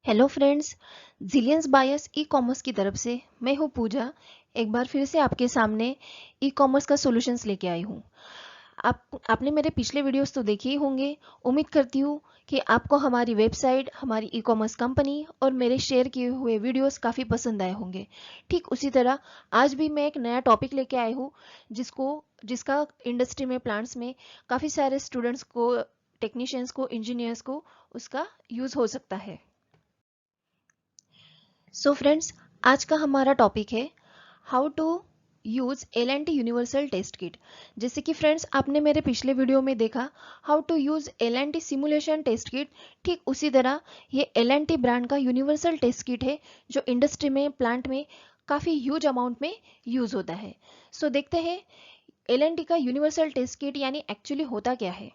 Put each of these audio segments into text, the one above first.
Hello friends, zillions बायस e commerce की तरफ से मैं हूँ पूजा। एक बार फिर से आपके सामने ई कॉमर्स का सॉल्यूशंस लेके आई हूँ। आपने मेरे पिछले वीडियोस तो देखे ही होंगे। उम्मीद करती हूँ कि आपको हमारी वेबसाइट, हमारी ई कॉमर्स कंपनी और मेरे शेयर किए हुए वीडियोस काफ़ी पसंद आए होंगे। ठीक उसी तरह आज भी मैं एक नया टॉपिक लेके आई हूँ जिसका इंडस्ट्री में, प्लांट्स में काफ़ी सारे स्टूडेंट्स को, टेक्नीशियंस को, इंजीनियर्स को उसका यूज़ हो सकता है। सो फ्रेंड्स, आज का हमारा टॉपिक है how to use L N T universal test kit. जैसे कि फ्रेंड्स, आपने मेरे पिछले वीडियो में देखा how to use L N T simulation test kit. ठीक उसी तरह ये एल एन टी ब्रांड का यूनिवर्सल टेस्ट किट है जो इंडस्ट्री में, प्लांट में काफ़ी ह्यूज अमाउंट में यूज होता है। सो देखते हैं एल एन टी का यूनिवर्सल टेस्ट किट यानी एक्चुअली होता क्या है।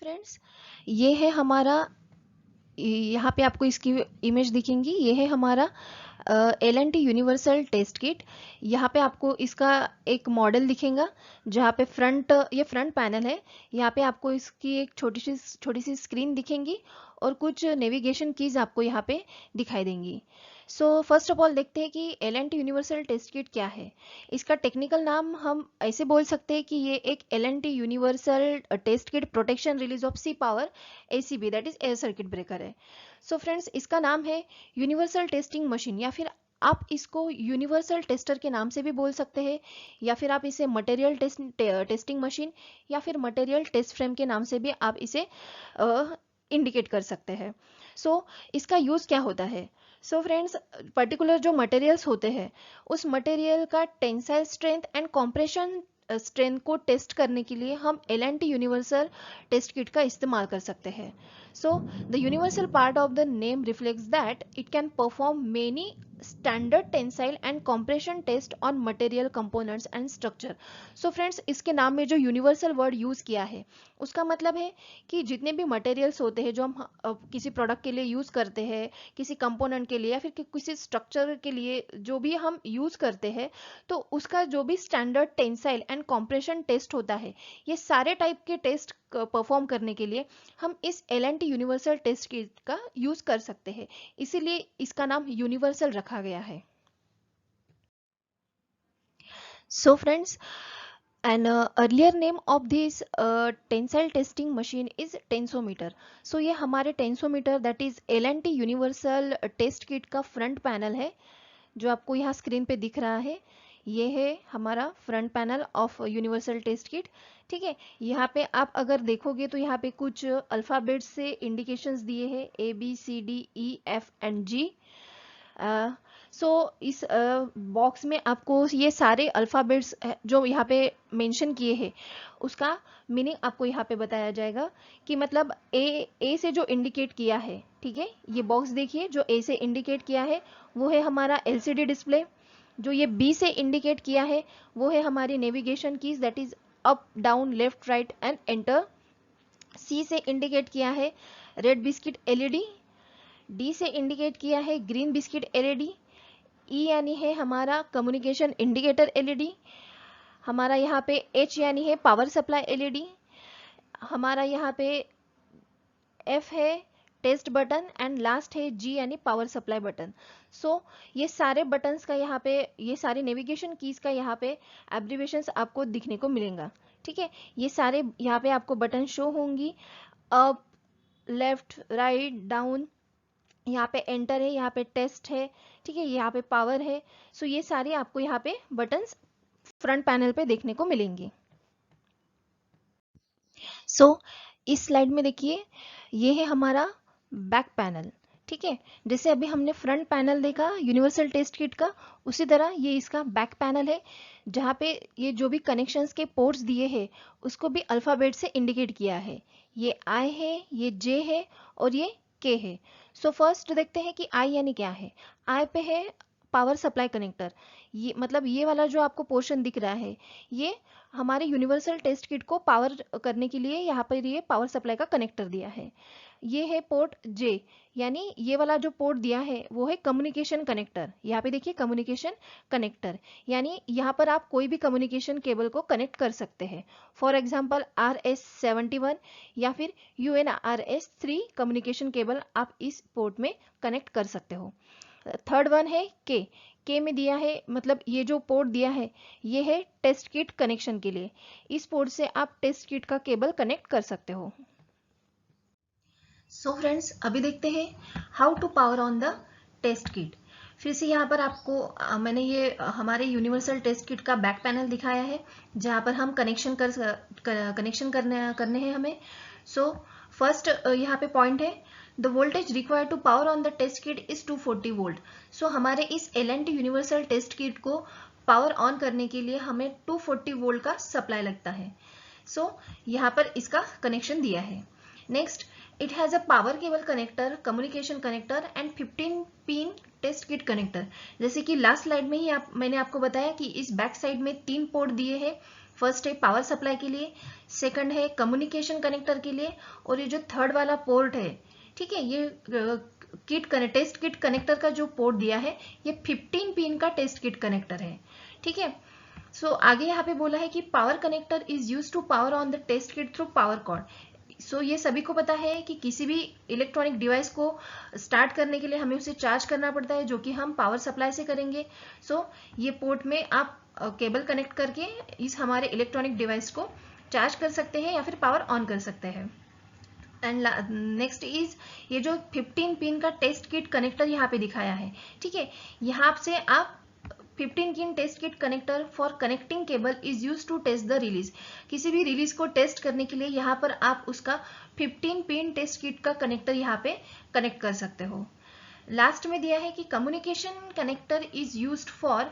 फ्रेंड्स, ये है हमारा, यहाँ पे आपको इसकी इमेज दिखेंगी। ये है हमारा L N T universal test kit. यहाँ पे आपको इसका एक मॉडल दिखेगा जहाँ पे ये फ्रंट पैनल है। यहाँ पे आपको इसकी एक छोटी सी स्क्रीन दिखेंगी और कुछ नेविगेशन कीज आपको यहाँ पे दिखाई देंगी। सो फर्स्ट ऑफ ऑल देखते हैं कि L N T universal test kit क्या है। इसका टेक्निकल नाम हम ऐसे बोल सकते हैं कि ये एक L N T universal test kit protection release of C power, A C B, that is air circuit breaker है। सो फ्रेंड्स, इसका नाम है यूनिवर्सल टेस्टिंग मशीन, या फिर आप इसको यूनिवर्सल टेस्टर के नाम से भी बोल सकते हैं, या फिर आप इसे मटेरियल टेस्टिंग मशीन या फिर मटेरियल टेस्ट फ्रेम के नाम से भी आप इसे इंडिकेट कर सकते हैं। सो इसका यूज़ क्या होता है। सो फ्रेंड्स, पर्टिकुलर जो मटेरियल्स होते हैं उस मटेरियल का tensile strength and compression strength को टेस्ट करने के लिए हम L N T universal test kit का इस्तेमाल कर सकते हैं। So the universal part of the name reflects that it can perform many standard tensile and compression test on material components and structure. So friends, इसके नाम में जो universal word use किया है उसका मतलब है कि जितने भी मटेरियल्स होते हैं जो हम किसी प्रोडक्ट के लिए यूज़ करते हैं, किसी कंपोनेंट के लिए या फिर किसी स्ट्रक्चर के लिए जो भी हम यूज़ करते हैं, तो उसका जो भी standard tensile and compression test होता है, ये सारे टाइप के टेस्ट परफॉर्म करने के लिए हम इस L N T universal test kit का यूज़ कर सकते हैं। इसीलिए इसका नाम यूनिवर्सल रखा गया है। So friends, an earlier name of this tensile testing machine is tensometer. So ये हमारे tensometer, that is LNT universal test kit का फ्रंट पैनल है जो आपको यहाँ स्क्रीन पे दिख रहा है। ये है हमारा front panel of universal test kit. ठीक है, यहाँ पे आप अगर देखोगे तो यहाँ पे कुछ अल्फ़ाबेट से इंडिकेशंस दिए हैं, ABCDEFG। सो इस बॉक्स में आपको ये सारे अल्फ़ाबेट्स जो यहाँ पे मेंशन किए हैं उसका मीनिंग आपको यहाँ पे बताया जाएगा कि मतलब ए से जो इंडिकेट किया है, ठीक है, ये बॉक्स देखिए, जो ए से इंडिकेट किया है वो है हमारा एलसीडी डिस्प्ले। जो ये बी से इंडिकेट किया है वो है हमारी navigation keys, that is up, down, left, right and enter. C से इंडिकेट किया है रेड बिस्किट एलईडी। डी से इंडिकेट किया है ग्रीन बिस्किट एलईडी। ई यानी है हमारा कम्युनिकेशन इंडिकेटर एलईडी। हमारा यहाँ पे एच यानी है पावर सप्लाई एलईडी। हमारा यहाँ पे एफ है टेस्ट बटन एंड लास्ट है जी यानी पावर सप्लाई बटन। सो ये सारे बटन्स का यहाँ पे, ये सारे नेविगेशन कीज का यहाँ पे एब्रिवेशंस आपको दिखने को मिलेगा। ठीक है, ये सारे यहाँ पे आपको बटन शो होंगी, अप, लेफ्ट, राइट, डाउन। यहाँ पे एंटर है, यहाँ पे टेस्ट है, ठीक है, यहाँ पे पावर है। सो ये सारे आपको यहाँ पे बटन्स फ्रंट पैनल पे देखने को मिलेंगे। सो इस स्लाइड में देखिए, ये है हमारा बैक पैनल। ठीक है, जैसे अभी हमने फ्रंट पैनल देखा यूनिवर्सल टेस्ट किट का, उसी तरह ये इसका बैक पैनल है जहाँ पे ये जो भी कनेक्शंस के पोर्ट्स दिए हैं उसको भी अल्फ़ाबेट से इंडिकेट किया है। ये आई है, ये जे है और ये के है। सो फर्स्ट देखते हैं कि आई यानी क्या है। आई पे है पावर सप्लाई कनेक्टर, ये मतलब ये वाला जो आपको पोर्शन दिख रहा है ये हमारे यूनिवर्सल टेस्ट किट को पावर करने के लिए यहाँ पर ये पावर सप्लाई का कनेक्टर दिया है। ये है पोर्ट जे, यानी ये वाला जो पोर्ट दिया है वो है कम्युनिकेशन कनेक्टर। यहाँ पे देखिए कम्युनिकेशन कनेक्टर, यानी यहाँ पर आप कोई भी कम्युनिकेशन केबल को कनेक्ट कर सकते हैं। फॉर एग्जांपल RS71 या फिर UNRS3 कम्युनिकेशन केबल आप इस पोर्ट में कनेक्ट कर सकते हो। थर्ड वन है के में दिया है, मतलब ये जो पोर्ट दिया है ये है टेस्ट किट कनेक्शन के लिए। इस पोर्ट से आप टेस्ट किट का केबल कनेक्ट कर सकते हो। सो फ्रेंड्स, अभी देखते हैं how to power on the test kit. फिर से यहाँ पर आपको मैंने ये हमारे यूनिवर्सल टेस्ट किट का बैक पैनल दिखाया है जहाँ पर हम कनेक्शन करने हैं हमें। सो फर्स्ट यहाँ पे पॉइंट है, the voltage required to power on the test kit is 240 volt. So हमारे इस L&T यूनिवर्सल टेस्ट किट को पावर ऑन करने के लिए हमें 240 वोल्ट का सप्लाई लगता है। सो यहाँ पर इसका कनेक्शन दिया है। Next, it has a power cable connector, communication connector and 15 pin test kit connector. जैसे कि लास्ट स्लाइड में ही मैंने आपको बताया कि इस बैक साइड में 3 पोर्ट दिए हैं। फर्स्ट है पावर सप्लाई के लिए, सेकंड है कम्युनिकेशन कनेक्टर के लिए, और ये जो थर्ड वाला पोर्ट है, ठीक है, ये टेस्ट किट कनेक्टर का जो पोर्ट दिया है ये 15 पिन का टेस्ट किट कनेक्टर है। ठीक है, सो आगे यहाँ पे बोला है कि power connector is use to power on the test kit through power cord. So ये सभी को पता है कि किसी भी इलेक्ट्रॉनिक डिवाइस को स्टार्ट करने के लिए हमें उसे चार्ज करना पड़ता है, जो कि हम पावर सप्लाई से करेंगे। सो ये पोर्ट में आप केबल कनेक्ट करके इस हमारे इलेक्ट्रॉनिक डिवाइस को चार्ज कर सकते हैं या फिर पावर ऑन कर सकते हैं। एंड नेक्स्ट इज ये जो 15 पिन का टेस्ट किट कनेक्टर यहाँ पे दिखाया है। ठीक है, यहाँ से आप 15 pin test kit connector for connecting cable is use to test the relays. किसी भी रिलीज को टेस्ट करने के लिए यहाँ पर आप उसका 15 पिन टेस्ट किट का कनेक्टर यहाँ पे कनेक्ट कर सकते हो। लास्ट में दिया है कि communication connector is used for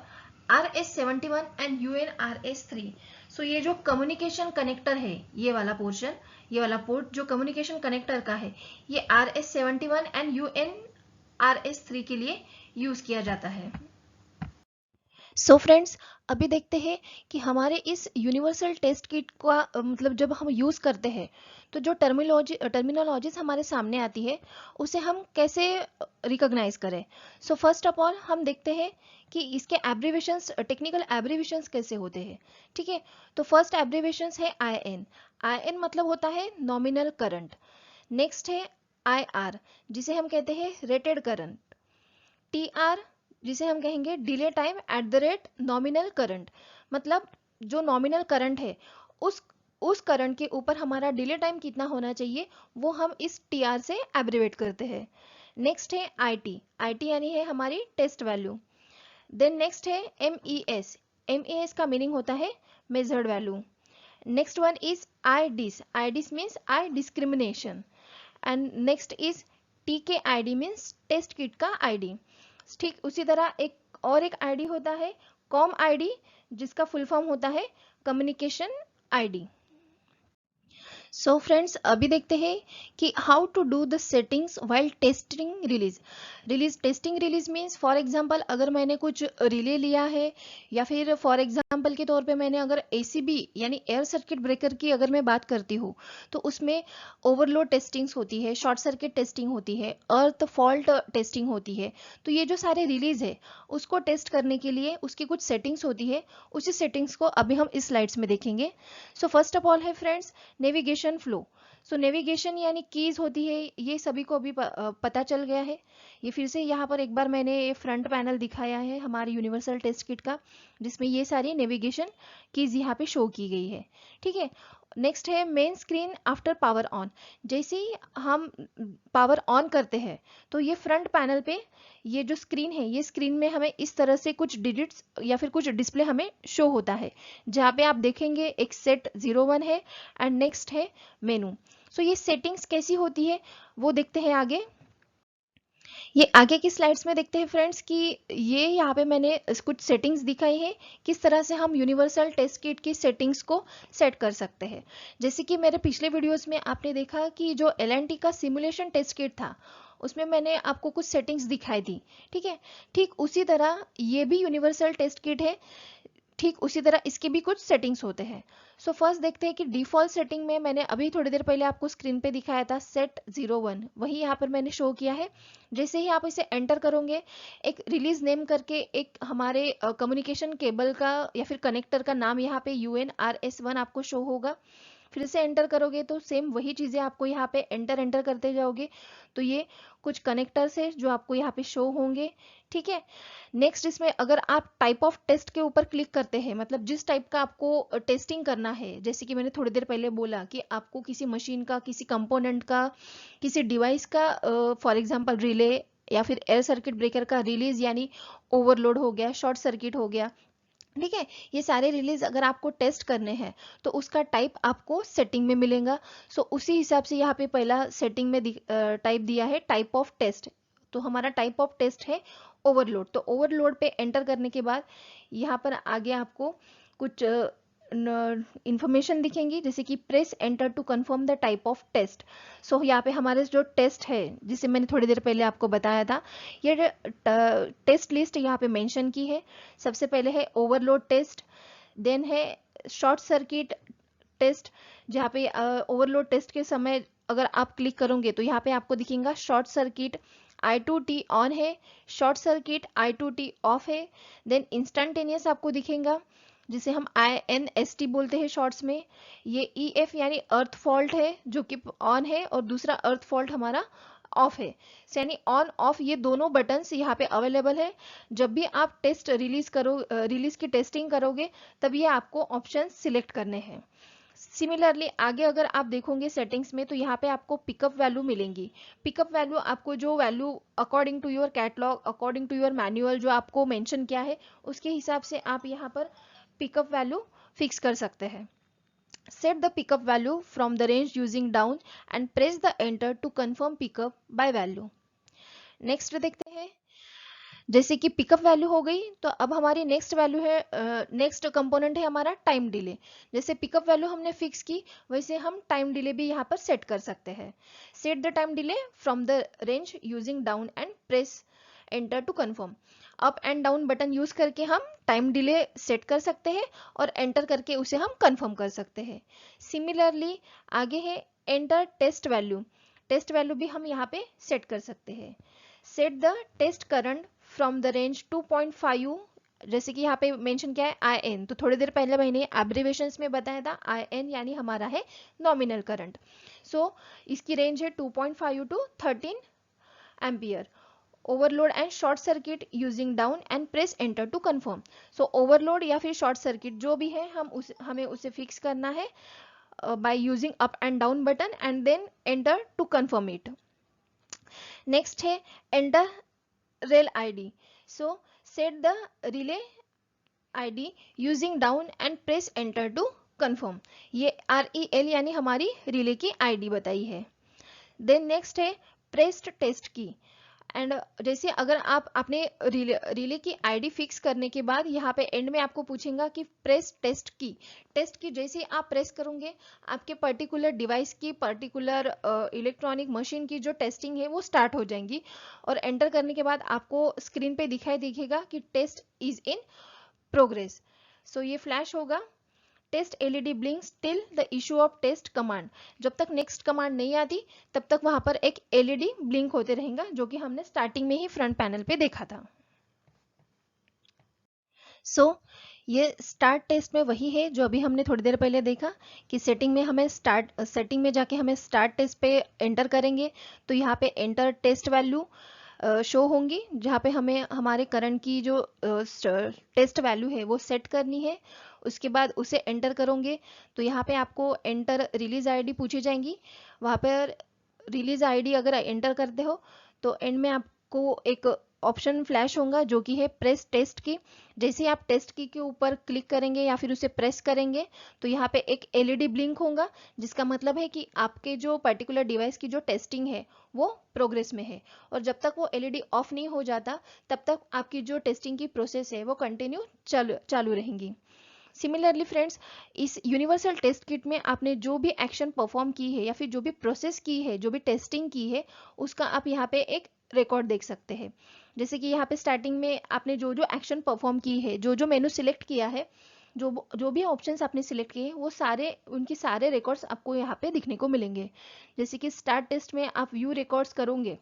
RS71 and UNRS3। सो ये जो कम्युनिकेशन कनेक्टर है, ये वाला पोर्शन, ये वाला पोर्ट जो कम्युनिकेशन कनेक्टर का है, ये RS71 एंड UNRS3 के लिए यूज किया जाता है। सो फ्रेंड्स, अभी देखते हैं कि हमारे इस यूनिवर्सल टेस्ट किट का मतलब जब हम यूज़ करते हैं तो जो टर्मिनोलॉजीज हमारे सामने आती है उसे हम कैसे रिकॉग्नाइज करें। सो फर्स्ट ऑफ ऑल हम देखते हैं कि इसके एब्रीवेशंस, टेक्निकल एब्रीवेशंस कैसे होते हैं। ठीक है, तो फर्स्ट एब्रीवेशंस है IN। IN मतलब होता है नॉमिनल करंट। नेक्स्ट है IR, जिसे हम कहते हैं रेटेड करंट। TR, जिसे हम कहेंगे delay time at the rate nominal current, मतलब जो नॉमिनल करंट है उस करंट के ऊपर हमारा डिले टाइम कितना होना चाहिए वो हम इस TR से एब्रीवेट करते हैं। नेक्स्ट है IT यानी है हमारी टेस्ट वैल्यू। देन नेक्स्ट है MES का मीनिंग होता है measured value. Next one is IDIS means I discrimination. And next is TKID means test kit का ID। ठीक उसी तरह एक आईडी होता है कॉम आईडी, जिसका फुल फॉर्म होता है कम्युनिकेशन आईडी। सो फ्रेंड्स, अभी देखते हैं कि how to do the settings while testing relays. Testing relays means for example अगर मैंने कुछ रिले लिया है या फिर फॉर एग्जांपल के तौर पे मैंने अगर ACB यानी एयर सर्किट ब्रेकर की अगर मैं बात करती हूँ तो उसमें ओवरलोड टेस्टिंग्स होती है, शॉर्ट सर्किट टेस्टिंग होती है, अर्थ फॉल्ट टेस्टिंग होती है। तो ये जो सारे रिलीज है उसको टेस्ट करने के लिए उसकी कुछ सेटिंग्स होती है, उसी सेटिंग्स को अभी हम इस स्लाइड्स में देखेंगे। सो फर्स्ट ऑफ ऑल है फ्रेंड्स नेविगेशन फ्लो। सो नेविगेशन यानी कीज होती है, ये सभी को अभी पता चल गया है। ये फिर से यहाँ पर एक बार मैंने ये फ्रंट पैनल दिखाया है हमारे यूनिवर्सल टेस्ट किट का, जिसमें ये सारी नेविगेशन कीज यहाँ पे शो की गई है। ठीक है, नेक्स्ट है main screen after power on. जैसे ही हम पावर ऑन करते हैं तो ये फ्रंट पैनल पे ये जो स्क्रीन है, ये स्क्रीन में हमें इस तरह से कुछ डिजिट्स या फिर कुछ डिस्प्ले हमें शो होता है, जहाँ पे आप देखेंगे एक सेट 01 है एंड नेक्स्ट है मेनू। सो ये सेटिंग्स कैसी होती है वो देखते हैं आगे। ये आगे की स्लाइड्स में देखते हैं फ्रेंड्स कि ये यहाँ पे मैंने कुछ सेटिंग्स दिखाई है किस तरह से हम यूनिवर्सल टेस्ट किट की सेटिंग्स को सेट कर सकते हैं। जैसे कि मेरे पिछले वीडियोस में आपने देखा कि जो L&T का सिमुलेशन टेस्ट किट था उसमें मैंने आपको कुछ सेटिंग्स दिखाई थी, ठीक है। ठीक उसी तरह ये भी यूनिवर्सल टेस्ट किट है, ठीक उसी तरह इसके भी कुछ सेटिंग्स होते हैं। सो फर्स्ट देखते हैं कि डिफॉल्ट सेटिंग में मैंने अभी थोड़ी देर पहले आपको स्क्रीन पे दिखाया था सेट 01, वही यहाँ पर मैंने शो किया है। जैसे ही आप इसे एंटर करोगे, एक रिलीज नेम करके एक हमारे कम्युनिकेशन केबल का या फिर कनेक्टर का नाम यहाँ पे UNRS1 आपको शो होगा। फिर से एंटर करोगे तो सेम वही चीज़ें आपको यहाँ पे एंटर करते जाओगे, तो ये कुछ कनेक्टर्स है जो आपको यहाँ पे शो होंगे, ठीक है। नेक्स्ट इसमें अगर आप टाइप ऑफ टेस्ट के ऊपर क्लिक करते हैं, मतलब जिस टाइप का आपको टेस्टिंग करना है, जैसे कि मैंने थोड़ी देर पहले बोला कि आपको किसी मशीन का, किसी कंपोनेंट का, किसी डिवाइस का, फॉर एग्जांपल रिले या फिर एयर सर्किट ब्रेकर का रिलीज यानी ओवरलोड हो गया, शॉर्ट सर्किट हो गया, ठीक है, ये सारे रिलीज अगर आपको टेस्ट करने हैं तो उसका टाइप आपको सेटिंग में मिलेगा। सो उसी हिसाब से यहाँ पे पहला सेटिंग में टाइप दिया है टाइप ऑफ टेस्ट, तो हमारा टाइप ऑफ टेस्ट है ओवरलोड। तो ओवरलोड पे एंटर करने के बाद यहाँ पर आगे आपको कुछ इंफॉर्मेशन दिखेंगी, जैसे कि press enter to confirm the type of test. So यहाँ पे हमारे जो टेस्ट है जिसे मैंने थोड़ी देर पहले आपको बताया था, ये टेस्ट लिस्ट यहाँ पे मेंशन की है। सबसे पहले है ओवरलोड टेस्ट, देन है शॉर्ट सर्किट टेस्ट, जहाँ पे ओवरलोड टेस्ट के समय अगर आप क्लिक करोगे तो यहाँ पे आपको दिखेगा शॉर्ट सर्किट I2T ऑन है, शॉर्ट सर्किट I2T ऑफ है, देन इंस्टेंटेनियस आपको दिखेगा जिसे हम INST बोलते हैं शॉर्ट्स में। ये EF यानी अर्थ फॉल्ट है जो कि ऑन है, और दूसरा अर्थ फॉल्ट हमारा ऑफ है, यानी ऑन ऑफ ये दोनों बटन्स यहाँ पे अवेलेबल है। जब भी आप टेस्ट रिलीज की टेस्टिंग करोगे तब ये आपको ऑप्शन सिलेक्ट करने हैं। सिमिलरली आगे अगर आप देखोगे सेटिंग्स में तो यहाँ पे आपको पिकअप वैल्यू मिलेंगी। पिकअप वैल्यू आपको जो value according to your catalogue, according to your manual जो आपको मेंशन किया है, उसके हिसाब से आप यहाँ पर पिकअप वैल्यू फिक्स कर सकते हैं। Set the pickup value from the range using down and press the enter to confirm pickup by value. Next देखते हैं, जैसे कि पिकअप वैल्यू हो गई तो अब हमारी नेक्स्ट वैल्यू है, नेक्स्ट कंपोनेंट है हमारा टाइम डिले। जैसे पिकअप वैल्यू हमने फिक्स की वैसे हम टाइम डिले भी यहाँ पर सेट कर सकते हैं। Set the time delay from the range using down and press enter to confirm. Up and down button use करके हम टाइम डिले सेट कर सकते हैं और एंटर करके उसे हम कंफर्म कर सकते हैं। सिमिलरली आगे है enter test value. Test value भी हम यहाँ पे सेट कर सकते हैं। Set the test current from the range 2.5, जैसे कि यहाँ पे मेंशन किया है IN, तो थोड़ी देर पहले मैंने एब्रीवेशंस में बताया था IN यानी हमारा है नॉमिनल करंट। सो इसकी रेंज है 2.5 to 13 ampere. Overload and short circuit using down and press enter to confirm. So overload या फिर शॉर्ट सर्किट जो भी है हमें उसे फिक्स करना है by using up and down button and then enter to confirm it. Next है enter rel ID। So set the relay ID using down and press enter to confirm. ये REL यानी हमारी रिले की ID बताई है। Then next है pressed test key. And जैसे अगर आप अपने रिले की ID फिक्स करने के बाद यहाँ पे एंड में आपको पूछेगा कि प्रेस टेस्ट की जैसे आप प्रेस करोगे आपके पर्टिकुलर डिवाइस की, पर्टिकुलर इलेक्ट्रॉनिक मशीन की जो टेस्टिंग है वो स्टार्ट हो जाएंगी, और एंटर करने के बाद आपको स्क्रीन पे दिखाई देगा कि test is in progress. So ये फ्लैश होगा, test LED blinks till the issue of test command. जब तक नेक्स्ट कमांड नहीं आती तब तक वहां पर एक LED ब्लिंक होते रहेगा, जो कि हमने स्टार्टिंग में ही फ्रंट पैनल पे देखा था। सो ये स्टार्ट टेस्ट में वही है जो अभी हमने थोड़ी देर पहले देखा कि सेटिंग में जाके हमें स्टार्ट टेस्ट पे एंटर करेंगे तो यहाँ पे एंटर टेस्ट वैल्यू शो होंगी, जहाँ पे हमें हमारे करंट की जो टेस्ट वैल्यू है वो सेट करनी है। उसके बाद उसे एंटर करोगे तो यहाँ पे आपको एंटर रिलीज ID पूछी जाएंगी। वहाँ पर रिलीज ID अगर एंटर करते हो तो एंड में आपको एक ऑप्शन फ्लैश होगा जो कि है प्रेस टेस्ट की। जैसे आप टेस्ट की के ऊपर क्लिक करेंगे या फिर उसे प्रेस करेंगे तो यहाँ पे एक LED ब्लिंक होगा, जिसका मतलब है कि आपके जो पर्टिकुलर डिवाइस की जो टेस्टिंग है वो प्रोग्रेस में है, और जब तक वो LED ऑफ नहीं हो जाता तब तक आपकी जो टेस्टिंग की प्रोसेस है वो कंटिन्यू चालू रहेंगी। सिमिलरली फ्रेंड्स, इस यूनिवर्सल टेस्ट किट में आपने जो भी एक्शन परफॉर्म की है या फिर जो भी प्रोसेस की है, जो भी टेस्टिंग की है, उसका आप यहाँ पे एक रिकॉर्ड देख सकते हैं। जैसे कि यहाँ पे स्टार्टिंग में आपने जो जो एक्शन परफॉर्म की है, जो जो मेनू सिलेक्ट किया है, जो भी ऑप्शंस आपने सिलेक्ट किए, वो सारे उनके सारे रिकॉर्ड्स आपको यहाँ पे दिखने को मिलेंगे। जैसे कि स्टार्ट टेस्ट में आप व्यू रिकॉर्ड्स करोगे,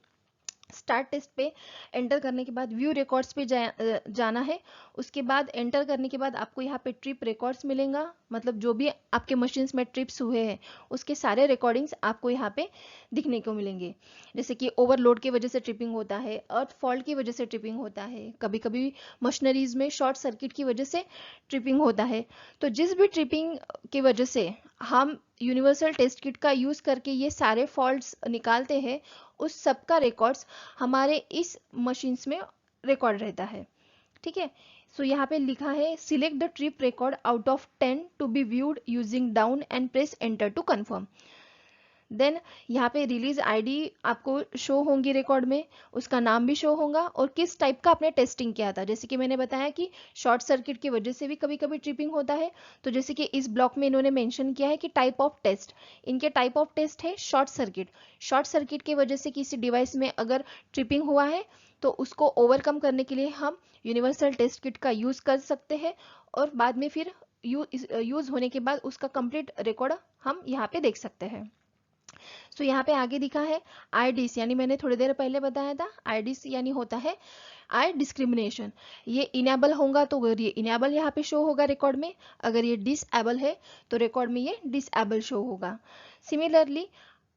स्टार्ट टेस्ट पे एंटर करने के बाद व्यू रिकॉर्ड्स पे जाना है। उसके बाद एंटर करने के बाद आपको यहाँ पे ट्रिप रिकॉर्ड्स मिलेगा, मतलब जो भी आपके मशीन्स में ट्रिप्स हुए हैं उसके सारे रिकॉर्डिंग्स आपको यहाँ पे दिखने को मिलेंगे। जैसे कि ओवरलोड की वजह से ट्रिपिंग होता है, अर्थ फॉल्ट की वजह से ट्रिपिंग होता है, कभी कभी मशीनरीज में शॉर्ट सर्किट की वजह से ट्रिपिंग होता है। तो जिस भी ट्रिपिंग की वजह से हम यूनिवर्सल टेस्ट किट का यूज करके ये सारे फॉल्ट्स निकालते हैं, उस सब का रिकॉर्ड्स हमारे इस मशीन्स में रिकॉर्ड रहता है। ठीक है, सो यहाँ पे लिखा है select the trip record out of 10 to be viewed using down and press enter to confirm. Then यहाँ पे रिलीज आईडी आपको शो होंगी रिकॉर्ड में, उसका नाम भी शो होगा और किस टाइप का आपने टेस्टिंग किया था। जैसे कि मैंने बताया कि शॉर्ट सर्किट की वजह से भी कभी कभी ट्रिपिंग होता है, तो जैसे कि इस ब्लॉक में इन्होंने मेंशन किया है कि टाइप ऑफ टेस्ट, इनके टाइप ऑफ टेस्ट है शॉर्ट सर्किट। शॉर्ट सर्किट की वजह से किसी डिवाइस में अगर ट्रिपिंग हुआ है तो उसको ओवरकम करने के लिए हम यूनिवर्सल टेस्ट किट का यूज कर सकते हैं, और बाद में फिर यूज होने के बाद उसका कंप्लीट रिकॉर्ड हम यहाँ पे देख सकते हैं। सो यहाँ पे आगे दिखा है आईडिस, यानी मैंने थोड़ी देर पहले बताया था आईडिस यानी होता है आई डिस्क्रिमिनेशन। ये इनेबल होगा तो अगर ये इनेबल यहाँ पे शो होगा रिकॉर्ड में, अगर ये डिसेबल है तो रिकॉर्ड में ये डिसेबल शो होगा। सिमिलरली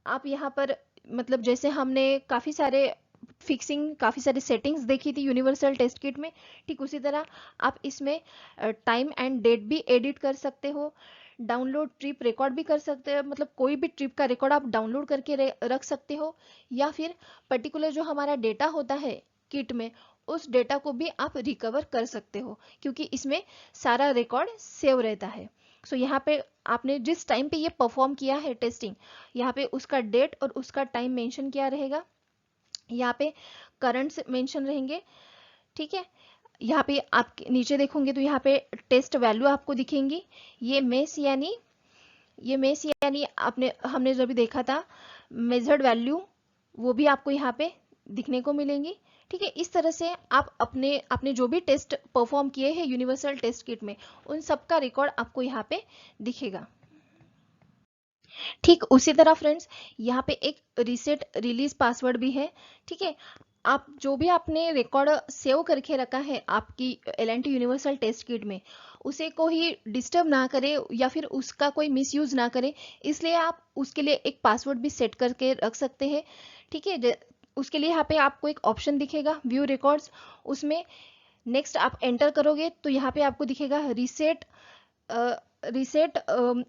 आप यहाँ पर मतलब जैसे हमने काफ़ी सारे फिक्सिंग, काफ़ी सारी सेटिंग्स देखी थी यूनिवर्सल टेस्ट किट में, ठीक उसी तरह आप इसमें टाइम एंड डेट भी एडिट कर सकते हो, डाउनलोड ट्रिप रिकॉर्ड भी कर सकते हो, मतलब कोई भी ट्रिप का रिकॉर्ड आप डाउनलोड करके रख सकते हो, या फिर पर्टिकुलर जो हमारा डेटा होता है किट में उस डेटा को भी आप रिकवर कर सकते हो, क्योंकि इसमें सारा रिकॉर्ड सेव रहता है। सो यहाँ पे आपने जिस टाइम पे ये परफॉर्म किया है टेस्टिंग, यहाँ पे उसका डेट और उसका टाइम मेंशन किया रहेगा, यहाँ पे करंट्स मेंशन रहेंगे। ठीक है, यहाँ पे आप नीचे देखोगे तो यहाँ पे टेस्ट वैल्यू आपको दिखेंगी। ये मेस यानी आपने हमने जब भी देखा था मेजर्ड वैल्यू, वो भी आपको यहाँ पे दिखने को मिलेंगी। ठीक है, इस तरह से आप अपने जो भी टेस्ट परफॉर्म किए हैं यूनिवर्सल टेस्ट किट में, उन सब का रिकॉर्ड आपको यहाँ पे दिखेगा। ठीक उसी तरह फ्रेंड्स, यहाँ पे एक रीसेट रिलीज पासवर्ड भी है। ठीक है, आप जो भी आपने रिकॉर्ड सेव करके रखा है आपकी एल&टी यूनिवर्सल टेस्ट किट में, उसे कोई डिस्टर्ब ना करे या फिर उसका कोई मिसयूज ना करे, इसलिए आप उसके लिए एक पासवर्ड भी सेट करके रख सकते हैं। ठीक है, उसके लिए यहाँ पे आपको एक ऑप्शन दिखेगा व्यू रिकॉर्ड्स, उसमें नेक्स्ट आप एंटर करोगे तो यहाँ पे आपको दिखेगा रीसेट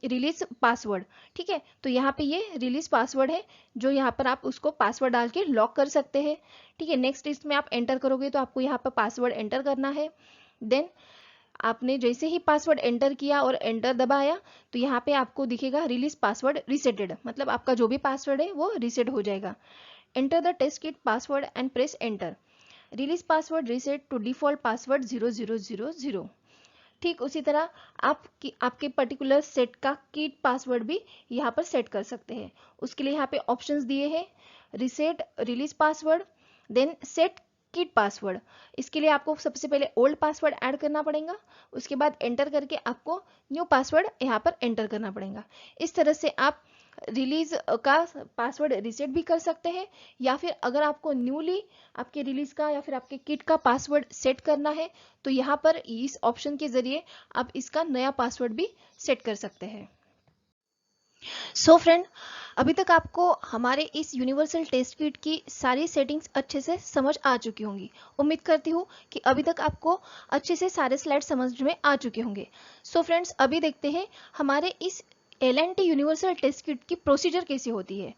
रिलीज पासवर्ड। ठीक है, तो यहाँ पे ये रिलीज पासवर्ड है, जो यहाँ पर आप उसको पासवर्ड डाल के लॉक कर सकते हैं। ठीक है, नेक्स्ट इसमें आप एंटर करोगे तो आपको यहाँ पर पासवर्ड एंटर करना है। देन आपने जैसे ही पासवर्ड एंटर किया और एंटर दबाया तो यहाँ पे आपको दिखेगा रिलीज पासवर्ड रिसेटेड, मतलब आपका जो भी पासवर्ड है वो रिसेट हो जाएगा। Enter the test kit password and press enter, relays password reset to default password 0000। ठीक उसी तरह आपके पर्टिकुलर सेट का कीट पासवर्ड भी यहाँ पर सेट कर सकते हैं। उसके लिए यहाँ पे ऑप्शंस दिए हैं, reset relays password, then set kit password. इसके लिए आपको सबसे पहले ओल्ड पासवर्ड ऐड करना पड़ेगा, उसके बाद एंटर करके आपको न्यू पासवर्ड यहाँ पर एंटर करना पड़ेगा। इस तरह से आप रिलीज का पासवर्ड रिसेट भी कर सकते हैं, या फिर अगर आपको न्यूली आपके रिलीज का या फिर आपके किट का पासवर्ड सेट करना है तो यहाँ पर इस ऑप्शन के जरिए आप इसका नया पासवर्ड भी सेट कर सकते हैं। सो फ्रेंड, अभी तक आपको हमारे इस यूनिवर्सल टेस्ट किट की सारी सेटिंग्स अच्छे से समझ आ चुकी होंगी। उम्मीद करती हूँ कि अभी तक आपको अच्छे से सारे स्लाइड समझ में आ चुके होंगे। सो फ्रेंड्स, अभी देखते हैं हमारे इस एल&टी यूनिवर्सल टेस्ट किट की प्रोसीजर कैसी होती है।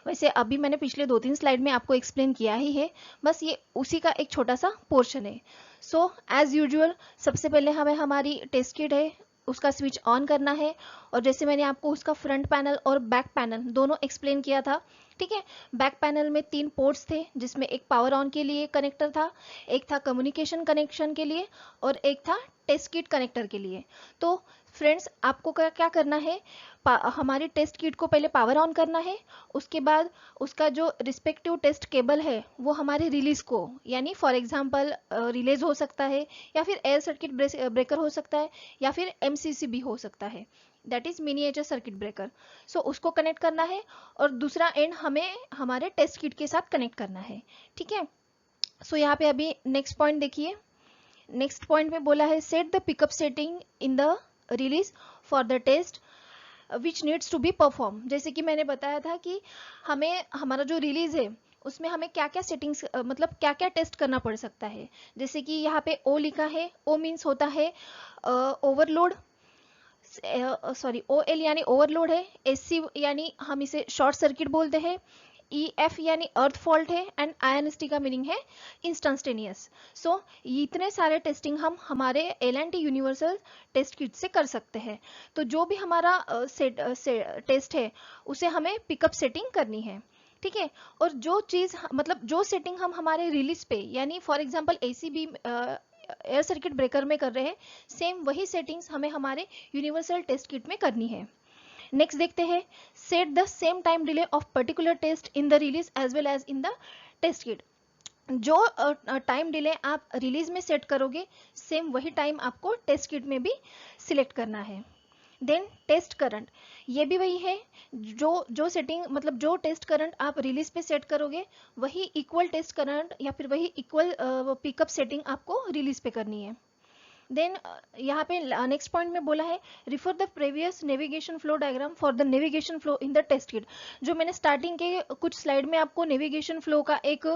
वैसे अभी मैंने पिछले 2-3 स्लाइड में आपको एक्सप्लेन किया ही है, बस ये उसी का एक छोटा सा पोर्शन है। सो एज यूजुअल सबसे पहले हमें हमारी टेस्ट किट है उसका स्विच ऑन करना है। और जैसे मैंने आपको उसका फ्रंट पैनल और बैक पैनल दोनों एक्सप्लेन किया था, ठीक है। बैक पैनल में 3 पोर्ट्स थे, जिसमें एक पावर ऑन के लिए कनेक्टर था, एक था कम्युनिकेशन कनेक्शन के लिए, और एक था टेस्ट किट कनेक्टर के लिए। तो फ्रेंड्स, आपको क्या करना है, हमारी टेस्ट किट को पहले पावर ऑन करना है, उसके बाद उसका जो रिस्पेक्टिव टेस्ट केबल है वो हमारे रिलीज को, यानी फॉर एग्जांपल रिलेज हो सकता है, या फिर एयर सर्किट ब्रेकर हो सकता है, या फिर एमसीसी भी हो सकता है, that is miniature circuit breaker. So उसको कनेक्ट करना है, और दूसरा एंड हमें हमारे टेस्ट किट के साथ कनेक्ट करना है, ठीक है। सो यहाँ पे अभी नेक्स्ट पॉइंट देखिए। नेक्स्ट पॉइंट में बोला है set the pickup setting in the relays for the test which needs to be perform. जैसे कि मैंने बताया था कि हमें हमारा जो रिलीज है उसमें हमें क्या क्या सेटिंग्स मतलब क्या क्या टेस्ट करना पड़ सकता है। जैसे कि यहाँ पे ओ लिखा है, ओ मीन्स होता है ओवरलोड, सॉरी ओ एल यानी ओवरलोड है, एस सी यानी हम इसे शॉर्ट सर्किट बोलते हैं, ई एफ यानी अर्थ फॉल्ट है, and I N S T का मीनिंग है इंस्टेंटेनियस। सो इतने सारे टेस्टिंग हम हमारे L and T universal test kit से कर सकते हैं। तो जो भी हमारा टेस्ट है उसे हमें पिकअप सेटिंग करनी है, ठीक है। और जो चीज़ मतलब जो सेटिंग हम हमारे रिलीज पे, यानी for example ACB air circuit breaker में कर रहे हैं, सेम वही सेटिंग्स हमें हमारे यूनिवर्सल टेस्ट किट में करनी है। नेक्स्ट देखते हैं, set the same time delay of particular test in the relays as well as in the test kit. जो टाइम डिले आप रिलीज में सेट करोगे, सेम वही टाइम आपको टेस्ट किट में भी सिलेक्ट करना है। देन टेस्ट करंट, ये भी वही है, जो सेटिंग मतलब जो टेस्ट करंट आप रिलीज पे सेट करोगे, वही इक्वल टेस्ट करंट या फिर वही इक्वल पिकअप सेटिंग आपको रिलीज पे करनी है। देन यहाँ पे नेक्स्ट पॉइंट में बोला है refer the previous navigation flow diagram for the navigation flow in the test kit. जो मैंने स्टार्टिंग के कुछ स्लाइड में आपको नेविगेशन फ्लो का एक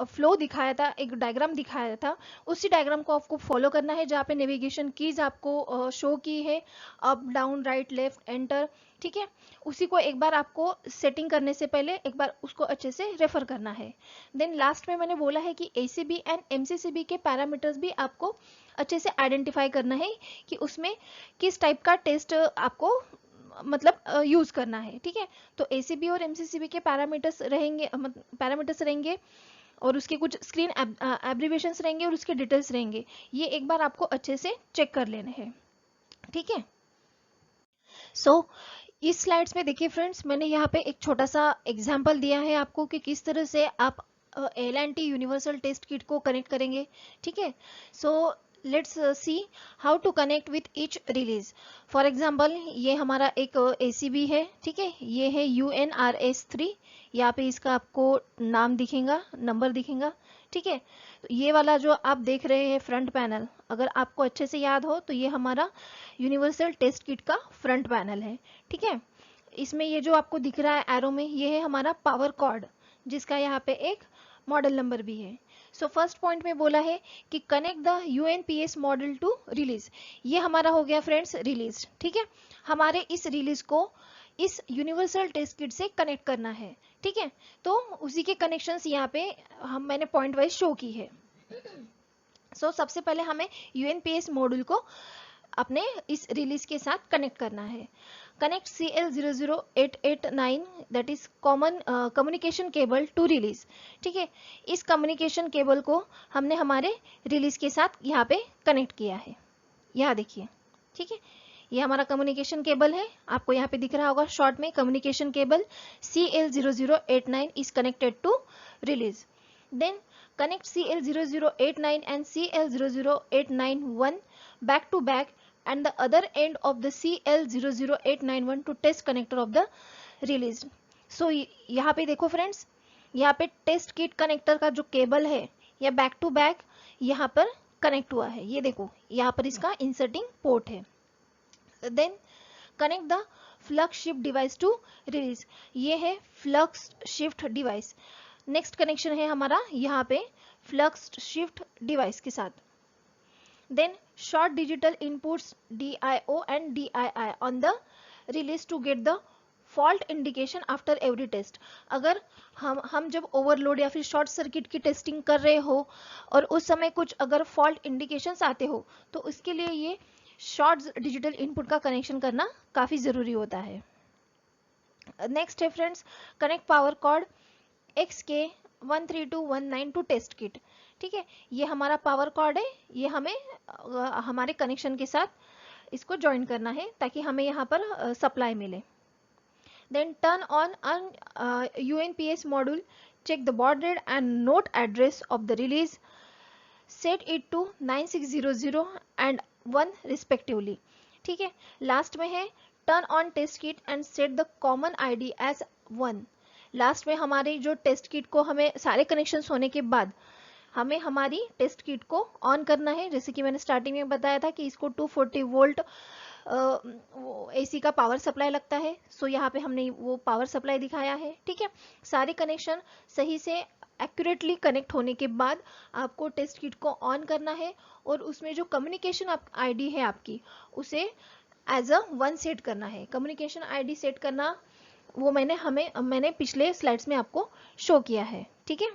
फ्लो दिखाया था, एक डायग्राम दिखाया था, उसी डायग्राम को आपको फॉलो करना है, जहाँ पे नेविगेशन कीज आपको शो की है, up down right left enter, ठीक है। उसी को एक बार आपको सेटिंग करने से पहले एक बार उसको अच्छे से रेफर करना है। देन लास्ट में मैंने बोला है कि एसीबी एंड एमसीसीबी के पैरामीटर्स भी आपको अच्छे से आइडेंटिफाई करना है कि उसमें किस टाइप का टेस्ट आपको मतलब यूज करना है, ठीक है। तो एसीबी और एमसीसीबी के पैरामीटर्स रहेंगे और उसके कुछ स्क्रीन एब्रीविएशंस रहेंगे और उसके डिटेल्स रहेंगे, ये एक बार आपको अच्छे से चेक कर लेने हैं, ठीक है। सो इस स्लाइड्स में देखिए फ्रेंड्स, मैंने यहाँ पे एक छोटा सा एग्जाम्पल दिया है आपको कि किस तरह से आप L and T universal test kit को कनेक्ट करेंगे, ठीक है। So let's see how to connect with each relays. For example ये हमारा एक एसीबी है, ठीक है, ये है UNRS3, यहाँ पे इसका आपको नाम दिखेगा, नंबर दिखेगा, ठीक है। तो ये वाला जो आप देख रहे हैं फ्रंट पैनल, अगर आपको अच्छे से याद हो तो ये हमारा यूनिवर्सल टेस्ट किट का फ्रंट पैनल है, ठीक है। इसमें ये जो आपको दिख रहा है एरो में, ये है हमारा पावर कॉर्ड, जिसका यहाँ पे एक मॉडल नंबर भी है। सो फर्स्ट पॉइंट में बोला है कि connect the UNPS model to release. ये हमारा हो गया फ्रेंड्स रिलीज, ठीक है। हमारे इस रिलीज को इस यूनिवर्सल टेस्ट किट से कनेक्ट करना है, ठीक है। तो उसी के कनेक्शंस यहाँ पे मैंने पॉइंट वाइज शो की है। सो सबसे पहले हमें UNPS मॉड्यूल को अपने इस रिलीज के साथ कनेक्ट करना है। Connect CL00889 that is common communication cable to relays, ठीक है। इस कम्युनिकेशन केबल को हमने हमारे रिलीज के साथ यहाँ पे कनेक्ट किया है, यहाँ देखिए, ठीक है। ये हमारा कम्युनिकेशन केबल है, आपको यहाँ पे दिख रहा होगा शॉर्ट में communication cable CL0089 is connected to release. Then connect CL0089 and CL00891 back to back and the other end of the CL00891 to test connector of the release. So यहाँ पे देखो फ्रेंड्स, यहाँ पे test kit connector का जो cable है या back to back यहाँ पर कनेक्ट हुआ है, ये देखो यहाँ पर इसका इंसर्टिंग पोर्ट है। Then connect the flux shift device to release, ये है flux shift device. Next connection है हमारा यहाँ पे फ्लक्स शिफ्ट डिवाइस के साथ। Then short digital inputs DIO and DII on the release to get the fault indication after every test. अगर हम जब ओवरलोड या फिर शॉर्ट सर्किट की टेस्टिंग कर रहे हो और उस समय कुछ अगर फॉल्ट इंडिकेशंस आते हो, तो उसके लिए ये शॉर्ट डिजिटल इनपुट का कनेक्शन करना काफ़ी ज़रूरी होता है। नेक्स्ट है friends, connect power cord XK13219 to test kit. ठीक है, ये हमारा पावर कॉर्ड है, ये हमें हमारे कनेक्शन के साथ इसको ज्वाइन करना है ताकि हमें यहाँ पर सप्लाई मिले। Then turn on UNPS module, check the baud rate and note address of the release, set it to 9600 and 1 respectively। ठीक है, लास्ट में है turn on test kit and set the common ID as 1। Last में हमारे जो test kit को हमें सारे कनेक्शंस होने के बाद हमें हमारी टेस्ट किट को ऑन करना है। जैसे कि मैंने स्टार्टिंग में बताया था कि इसको 240 वोल्ट एसी का पावर सप्लाई लगता है। सो यहाँ पे हमने वो पावर सप्लाई दिखाया है। ठीक है, सारे कनेक्शन सही से एक्यूरेटली कनेक्ट होने के बाद आपको टेस्ट किट को ऑन करना है और उसमें जो कम्युनिकेशन आईडी है आपकी, उसे एज अ 1 सेट करना है। कम्युनिकेशन आईडी सेट करना वो मैंने पिछले स्लाइड्स में आपको शो किया है। ठीक है,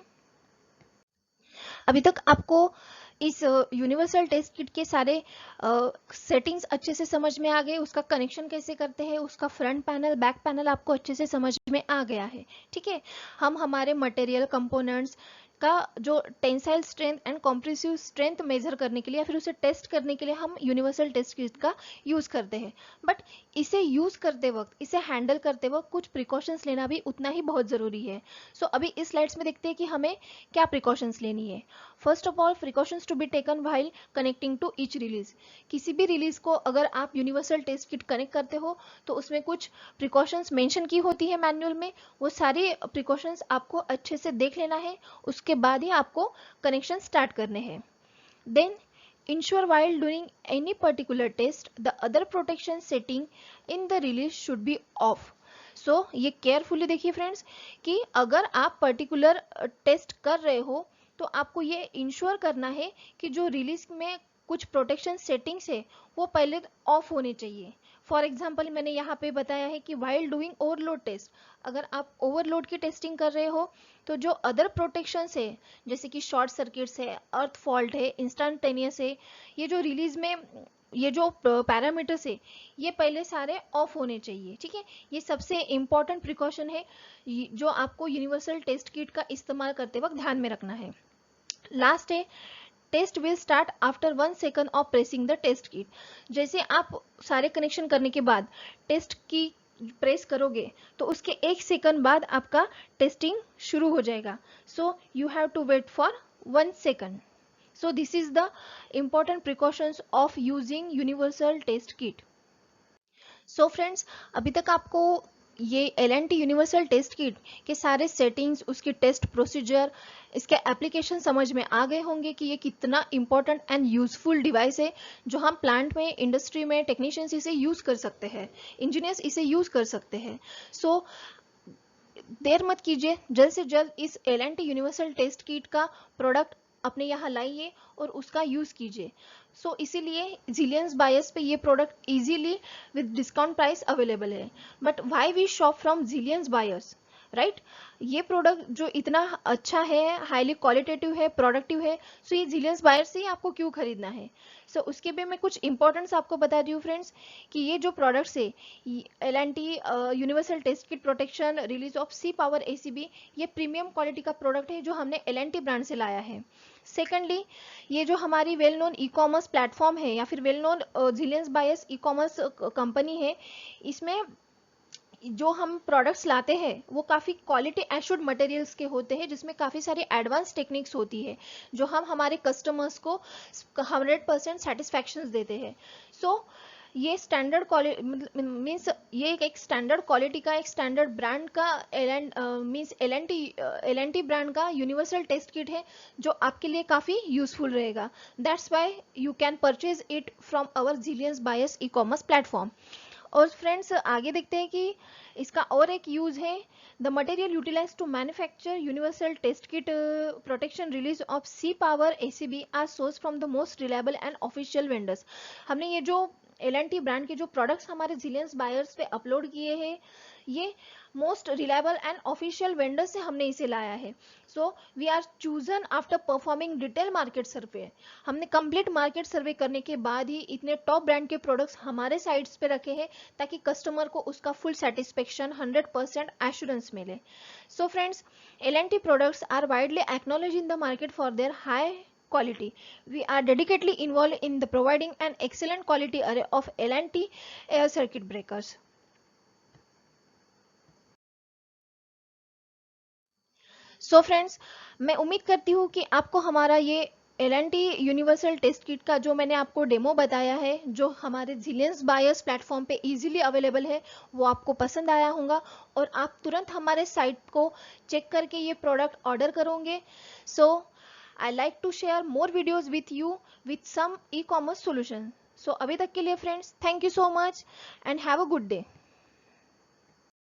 अभी तक आपको इस यूनिवर्सल टेस्ट किट के सारे सेटिंग्स अच्छे से समझ में आ गए, उसका कनेक्शन कैसे करते हैं, उसका फ्रंट पैनल बैक पैनल आपको अच्छे से समझ में आ गया है। ठीक है, हम हमारे मटेरियल कंपोनेंट्स का जो tensile strength and compressive strength measure करने के लिए या फिर उसे टेस्ट करने के लिए हम यूनिवर्सल टेस्ट किट का यूज करते हैं। बट इसे यूज करते वक्त, इसे हैंडल करते वक्त कुछ प्रिकॉशंस लेना भी उतना ही बहुत जरूरी है। सो अभी इस स्लाइड्स में देखते हैं कि हमें क्या प्रिकॉशंस लेनी है। First of all, precautions to be taken while connecting to each release. किसी भी रिलीज को अगर आप यूनिवर्सल टेस्ट किट कनेक्ट करते हो तो उसमें कुछ प्रिकॉशंस मेंशन की होती है मैनुअल में, वो सारी प्रिकॉशंस आपको अच्छे से देख लेना है, उसके बाद ही आपको कनेक्शन स्टार्ट करने हैं। Then ensure while doing any particular test the other protection setting in the release should be off। सो ये केयरफुली देखिए फ्रेंड्स कि अगर आप पर्टिकुलर टेस्ट कर रहे हो तो आपको ये इंश्योर करना है कि जो रिलीज में कुछ प्रोटेक्शन सेटिंग्स है वो पहले ऑफ होने चाहिए। फॉर एग्जाम्पल, मैंने यहाँ पे बताया है कि वाइल डूइंग ओवरलोड टेस्ट, अगर आप ओवरलोड की टेस्टिंग कर रहे हो तो जो अदर प्रोटेक्शंस है जैसे कि शॉर्ट सर्किट्स है, अर्थ फॉल्ट है, इंस्टेंटेनियस है, ये जो रिलीज में ये जो पैरामीटर्स है ये पहले सारे ऑफ होने चाहिए। ठीक है, ये सबसे इंपॉर्टेंट प्रिकॉशन है जो आपको यूनिवर्सल टेस्ट किट का इस्तेमाल करते वक्त ध्यान में रखना है। लास्ट है, test will start after 1 second of pressing the test kit. जैसे आप सारे कनेक्शन करने के बाद टेस्ट की प्रेस करोगे तो उसके 1 सेकंड बाद आपका टेस्टिंग शुरू हो जाएगा। So you have to wait for 1 second. So this is the important precautions of using universal test kit। So friends, अभी तक आपको ये L&T यूनिवर्सल टेस्ट किट के सारे सेटिंग्स, उसकी टेस्ट प्रोसीजर, इसके एप्लीकेशन समझ में आ गए होंगे कि ये कितना इंपॉर्टेंट एंड यूजफुल डिवाइस है जो हम प्लांट में, इंडस्ट्री में टेक्नीशियंस इसे यूज कर सकते हैं, इंजीनियर्स इसे यूज कर सकते हैं। सो देर मत कीजिए, जल्द से जल्द इस L&T यूनिवर्सल टेस्ट किट का प्रोडक्ट अपने यहाँ लाइए और उसका यूज कीजिए। सो इसीलिए जिलियंस बायर्स पे ये product easily with discount price available है। But why we shop from Zillions Buyers, right? ये प्रोडक्ट जो इतना अच्छा है, हाईली क्वालिटेटिव है, प्रोडक्टिव है, सो ये जिलियंस बायर्स से ही आपको क्यों खरीदना है। सो उसके भी मैं कुछ इंपॉर्टेंट्स आपको बता दी हूँ फ्रेंड्स कि ये जो प्रोडक्ट्स है L&T universal test kit protection release of C power ACB, ये प्रीमियम क्वालिटी का प्रोडक्ट है जो हमने L&T ब्रांड से लाया है। सेकेंडली, ये जो हमारी वेल नोन ई कॉमर्स प्लेटफॉर्म है या फिर well known zillions buyers e commerce company है, इसमें जो हम प्रोडक्ट्स लाते हैं वो काफ़ी क्वालिटी एश्योर्ड मटेरियल्स के होते हैं जिसमें काफ़ी सारी एडवांस टेक्निक्स होती है जो हम हमारे कस्टमर्स को 100% सेटिस्फैक्शन देते हैं। सो ये स्टैंडर्ड क्वालिटी मीन्स ये एक स्टैंडर्ड क्वालिटी का, एक स्टैंडर्ड ब्रांड का L&T ब्रांड का यूनिवर्सल टेस्ट किट है जो आपके लिए काफ़ी यूजफुल रहेगा। That's why you can purchase it from our Zillions buyers e commerce platform. और फ्रेंड्स आगे देखते हैं कि इसका और एक यूज है, the material utilise to manufacture universal test kit protection release of C power ACB are source from the most reliable and official vendors. हमने ये जो L&T ब्रांड के जो प्रोडक्ट्स हमारे जिलियंस बायर्स पे अपलोड किए हैं, ये most reliable and official vendor से हमने इसे लाया है. So we are chosen after performing detail market survey. हमने कंप्लीट मार्केट सर्वे करने के बाद ही इतने टॉप ब्रांड के प्रोडक्ट्स हमारे साइट्स पे रखे हैं ताकि कस्टमर को उसका फुल सेटिस्फेक्शन 100% एश्योरेंस मिले. So friends, L&T products are widely acknowledged in the market for their high quality. We are dedicatedly involved in the providing an excellent quality array of L&T air circuit breakers. So friends, मैं उम्मीद करती हूँ कि आपको हमारा ये L&T universal test kit का जो मैंने आपको डेमो बताया है, जो हमारे जिलियंस बायर्स प्लेटफॉर्म पे इजीली अवेलेबल है, वो आपको पसंद आया होगा और आप तुरंत हमारे साइट को चेक करके ये प्रोडक्ट ऑर्डर करोगे. So I like to share more videos with you with some e commerce solution. So अभी तक के लिए friends, thank you so much and have a good day.